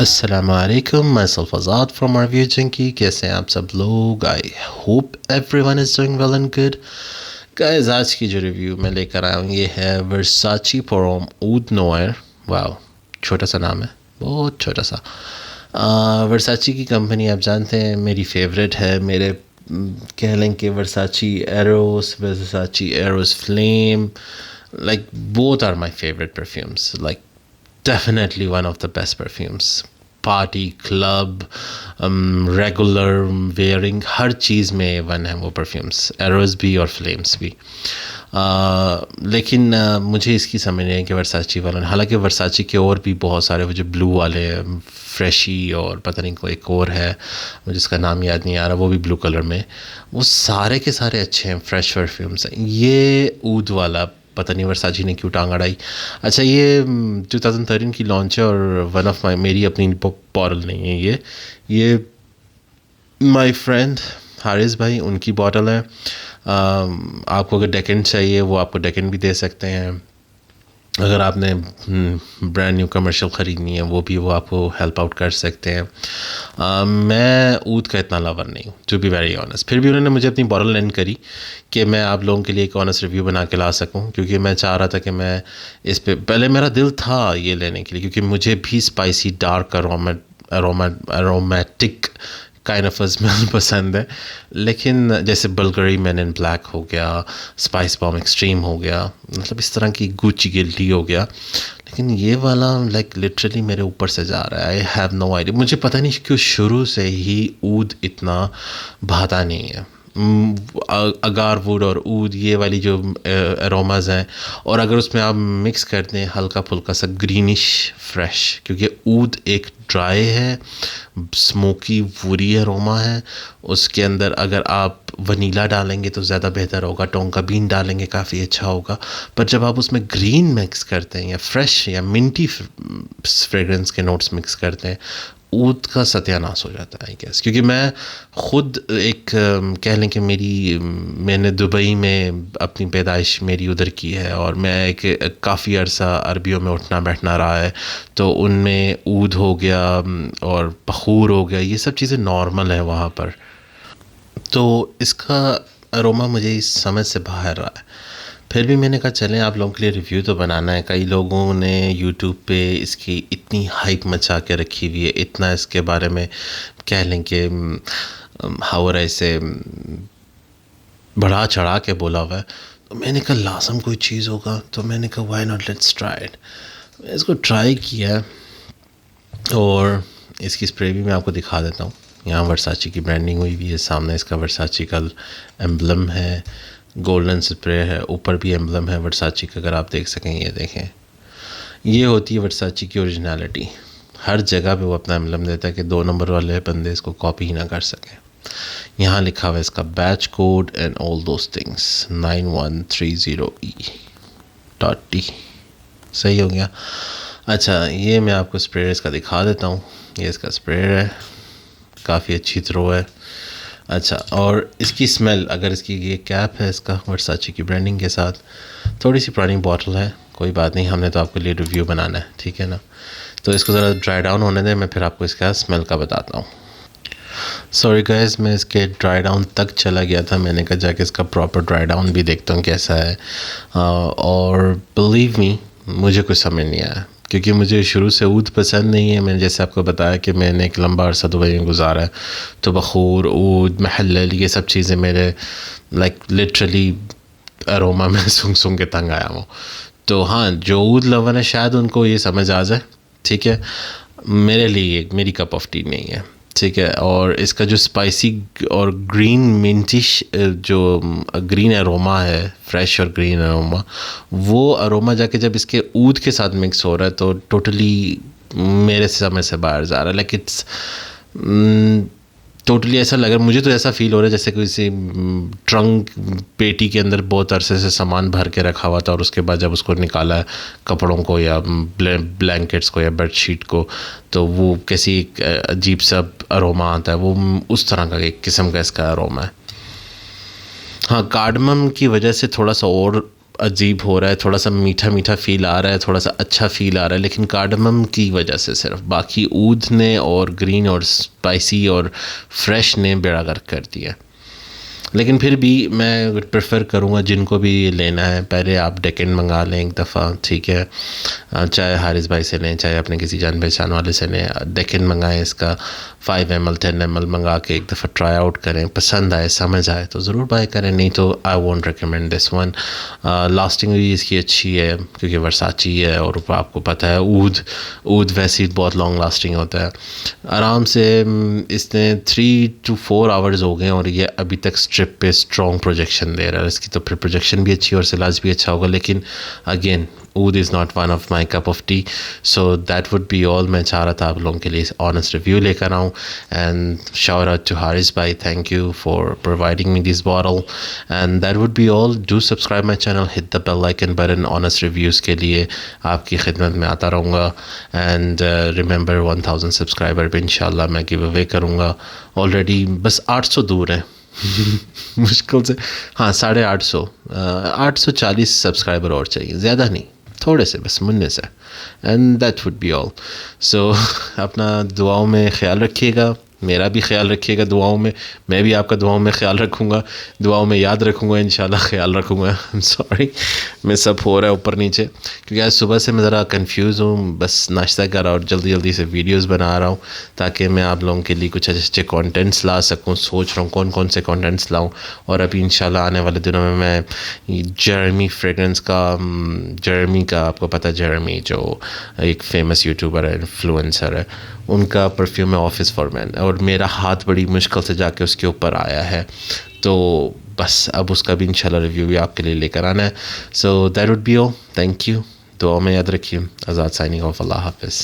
السلام علیکم میں سلفزاد فرام ریویو جنکی. کیسے ہیں آپ سب لوگ؟ I hope everyone is doing well and good. Guys آج کی جو ریویو میں لے کر آیا ہوں یہ ہے ورساچی ہوم اود نوائر. واو، چھوٹا سا نام ہے، بہت چھوٹا سا. ورساچی کی کمپنی آپ جانتے ہیں میری فیوریٹ ہے. میرے کہہ لیں کہ Versace Eros Flame, like both are my favourite perfumes. Like definitely one of the best perfumes. Party, club, regular wearing, ہر چیز میں ون ہے وہ پرفیومس، ایروز بھی اور فلیمس بھی. لیکن مجھے اس کی سمجھ نہیں ہے کہ ورساچی والا، حالانکہ ورساچی کے اور بھی بہت سارے وہ جو بلو والے فریشی اور پتہ نہیں کوئی ایک اور ہے مجھے اس کا نام یاد نہیں آ رہا، وہ بھی بلو کلر میں، وہ سارے کے سارے اچھے ہیں، فریش پرفیومس ہیں. یہ اود والا پتہ نہیں ورساچی نے کیوں ٹانگ اڑائی. اچھا یہ 2013 کی لانچ ہے اور ون آف مائی، میری اپنی بوٹل نہیں ہے یہ مائی فرینڈ حارث بھائی ان کی بوٹل ہے. آپ کو اگر ڈیکنٹ چاہیے وہ آپ کو ڈیکنٹ بھی دے سکتے ہیں. اگر آپ نے برانڈ نیو کمرشل خریدنی ہے وہ بھی وہ آپ کو ہیلپ آؤٹ کر سکتے ہیں. میں اود کا اتنا لور نہیں ہوں ٹو بی ویری آنیسٹ. پھر بھی انہوں نے مجھے اپنی بوٹل لینڈ کری کہ میں آپ لوگوں کے لیے ایک آنیسٹ ریویو بنا کے لا سکوں، کیونکہ میں چاہ رہا تھا کہ میں اس پہ، پہلے میرا دل تھا یہ لینے کے لیے کیونکہ مجھے بھی spicy dark aromatic kind of smell پسند ہے. لیکن جیسے بلگری مین ان بلیک ہو گیا، اسپائس بام ایکسٹریم ہو گیا، مطلب اس طرح کی گوچی گلٹی ہو گیا. لیکن یہ والا لائک لٹرلی میرے اوپر سے جا رہا ہے. I have no idea. مجھے پتہ نہیں کیوں شروع سے ہی اود اتنا بھاتا نہیں ہے. اگار ووڈ اور اود یہ والی جو اروماز ہیں، اور اگر اس میں آپ مکس کر دیں ہلکا پھلکا سا گرینش فریش، کیونکہ اود ایک ڈرائی ہے، اسموکی ووری اروما ہے. اس کے اندر اگر آپ ونیلا ڈالیں گے تو زیادہ بہتر ہوگا، ٹونکا بین ڈالیں گے کافی اچھا ہوگا. پر جب آپ اس میں گرین مکس کرتے ہیں یا فریش یا منٹی فریگرنس کے نوٹس مکس کرتے ہیں، اود کا ستیہ ناش ہو جاتا ہے. گیس کیونکہ میں خود ایک کہہ لیں کہ میں نے دبئی میں اپنی پیدائش میری ادھر کی ہے، اور میں ایک کافی عرصہ عربیوں میں اٹھنا بیٹھنا رہا ہے، تو ان میں اود ہو گیا اور بخور ہو گیا، یہ سب چیزیں نارمل ہیں وہاں پر. تو اس کا اروما مجھے اس سمجھ سے باہر رہا ہے. پھر بھی میں نے کہا چلیں آپ لوگوں کے لیے ریویو تو بنانا ہے. کئی لوگوں نے یوٹیوب پہ اس کی اتنی ہائپ مچا کے رکھی ہوئی ہے، اتنا اس کے بارے میں کہہ لیں کہ ہاور ایسے بڑھا چڑھا کے بولا ہوا ہے. تو میں نے کہا لازم کوئی چیز ہوگا، تو میں نے کہا why not let's try it. میں اس کو ٹرائی کیا اور اس کی اسپرے بھی میں آپ کو دکھا دیتا ہوں. یہاں ورساچی کی برانڈنگ ہوئی ہوئی ہے، سامنے اس کا ورساچی کا ایمبلم ہے، گولڈن اسپرے ہے، اوپر بھی ایمبلم ہے ورساچی کا، اگر آپ دیکھ سکیں. یہ دیکھیں، یہ ہوتی ہے ورساچی کی اوریجنالٹی. ہر جگہ پہ وہ اپنا ایمبلم دیتا ہے کہ 2 نمبر والے بندے اس کو کاپی ہی نہ کر سکیں. یہاں لکھا ہوا ہے اس کا batch code and all those things 9130E.T. صحیح ہو گیا. اچھا یہ میں آپ کو اسپرے اس کا دکھا دیتا ہوں. یہ اس کا اسپرے ہے، کافی اچھی تھرو ہے. اچھا، اور اس کی اسمیل، اگر اس کی یہ کیپ ہے اس کا ورساچی کی برانڈنگ کے ساتھ، تھوڑی سی پرانی بوٹل ہے، کوئی بات نہیں، ہم نے تو آپ کے لیے ریویو بنانا ہے، ٹھیک ہے نا. تو اس کو ذرا ڈرائی ڈاؤن ہونے دیں، میں پھر آپ کو اس کا اسمیل کا بتاتا ہوں. سوری گائز، میں اس کے ڈرائی ڈاؤن تک چلا گیا تھا. میں نے کہا جا کے اس کا پراپر ڈرائی ڈاؤن بھی دیکھتا ہوں کیسا ہے. اور بلیو می مجھے کچھ سمجھ نہیں آیا، کیونکہ مجھے شروع سے اود پسند نہیں ہے. میں نے جیسے آپ کو بتایا کہ میں نے ایک لمبا عرصہ دبئی میں گزارا ہے، تو بخور، اود، محلل، یہ سب چیزیں میرے لائک لٹرلی اروما میں سنگ سنگ کے تنگ آیا ہوں. تو ہاں، جو اود لور ہے شاید ان کو یہ سمجھ آ جائے، ٹھیک ہے. میرے لیے میری کپ آف ٹی نہیں ہے، ٹھیک ہے. اور اس کا جو اسپائسی اور گرین منٹش جو گرین اروما ہے، فریش اور گرین اروما، وہ اروما جا کے جب اس کے اود کے ساتھ مکس ہو رہا ہے تو ٹوٹلی میرے سمجھ سے باہر جا رہا ہے. لائک اٹس ٹوٹلی ایسا لگ رہا ہے، مجھے تو ایسا فیل ہو رہا ہے جیسے کسی ٹرنک پیٹی کے اندر بہت عرصے سے سامان بھر کے رکھا ہوا تھا، اور اس کے بعد جب اس کو نکالا ہے کپڑوں کو یا بلینکٹس کو یا بیڈ شیٹ کو، تو وہ کیسی ایک عجیب سا اروما آتا ہے. وہ اس طرح کا ایک قسم کا اس کا اروما ہے. ہاں، کارڈمم کی وجہ سے تھوڑا سا اور عجیب ہو رہا ہے, تھوڑا سا میٹھا میٹھا فیل آ رہا ہے, تھوڑا سا اچھا فیل آ رہا ہے, لیکن کارڈمم کی وجہ سے صرف, باقی اود نے اور گرین اور اسپائسی اور فریش نے بیڑا غرق کر دیا. لیکن پھر بھی میں پریفر کروں گا جن کو بھی لینا ہے, پہلے آپ ڈیکنٹ منگا لیں ایک دفعہ, ٹھیک ہے, چاہے حارث بھائی سے لیں چاہے اپنے کسی جان پہچان والے سے لیں, ڈیکنٹ منگائیں, اس کا 5 ml 10 ml منگا کے ایک دفعہ ٹرائی آؤٹ کریں, پسند آئے سمجھ آئے تو ضرور بائی کریں, نہیں تو I won't recommend this one. Lasting بھی اس کی اچھی ہے کیونکہ ورساچی ہے, اور آپ کو پتہ ہے اود ویسے ہی بہت لانگ لاسٹنگ ہوتا ہے. آرام سے اس نے 3 to 4 hours ہو گئے اور یہ ابھی تک اسٹرپ پہ اسٹرانگ پروجیکشن دے رہا ہے. اس کی تو پھر پروجیکشن بھی اچھی اور سلاج بھی اچھا ہوگا, لیکن again Oud is not one of my cup of tea. So that would be all. میں چاہ رہا تھا آپ لوگوں کے لیے honest review لے کر آؤں. And shout out to Haris bhai, thank you for providing me this bottle. And that would be all. Do subscribe my channel, hit the bell icon button. Honest reviews کے لیے آپ کی خدمت میں آتا رہوں گا. And remember 1000 subscriber پہ انشاءاللہ میں گیو اوے کروں گا. Already بس 800 دور ہیں مشکل سے, ہاں 850, 840 سبسکرائبر اور چاہیے, زیادہ نہیں, تھوڑے سے بس مننے سے. And that would be all. So اپنا دعاؤں میں خیال رکھیے گا, میرا بھی خیال رکھیے گا دعاؤں میں بھی آپ کا دعاؤں میں خیال رکھوں گا, دعاؤں میں یاد رکھوں گا, انشاءاللہ خیال رکھوں گا. سوری میں سب ہو رہا ہے اوپر نیچے, کیونکہ آج صبح سے میں ذرا کنفیوز ہوں, بس ناشتہ کر رہا اور جلدی جلدی سے ویڈیوز بنا رہا ہوں تاکہ میں آپ لوگوں کے لیے کچھ اچھے اچھے کانٹینٹس لا سکوں. سوچ رہا ہوں کون سے کانٹینٹس لاؤں, اور ابھی انشاءاللہ آنے والے دنوں میں جرمی فریگرنس کا, جرمی کا آپ کو پتہ, جرمی جو ایک فیمس یوٹیوبر ہے, انفلوئنسر ہے, ان کا پرفیوم ہے آفس فار مین, اور میرا ہاتھ بڑی مشکل سے جا کے اس کے اوپر آیا ہے, تو بس اب اس کا بھی انشاءاللہ ریویو بھی آپ کے لیے لے کر آنا ہے. So that would be all. Thank you. دعا میں یاد رکھیے. آزاد سائننگ آف. اللہ حافظ.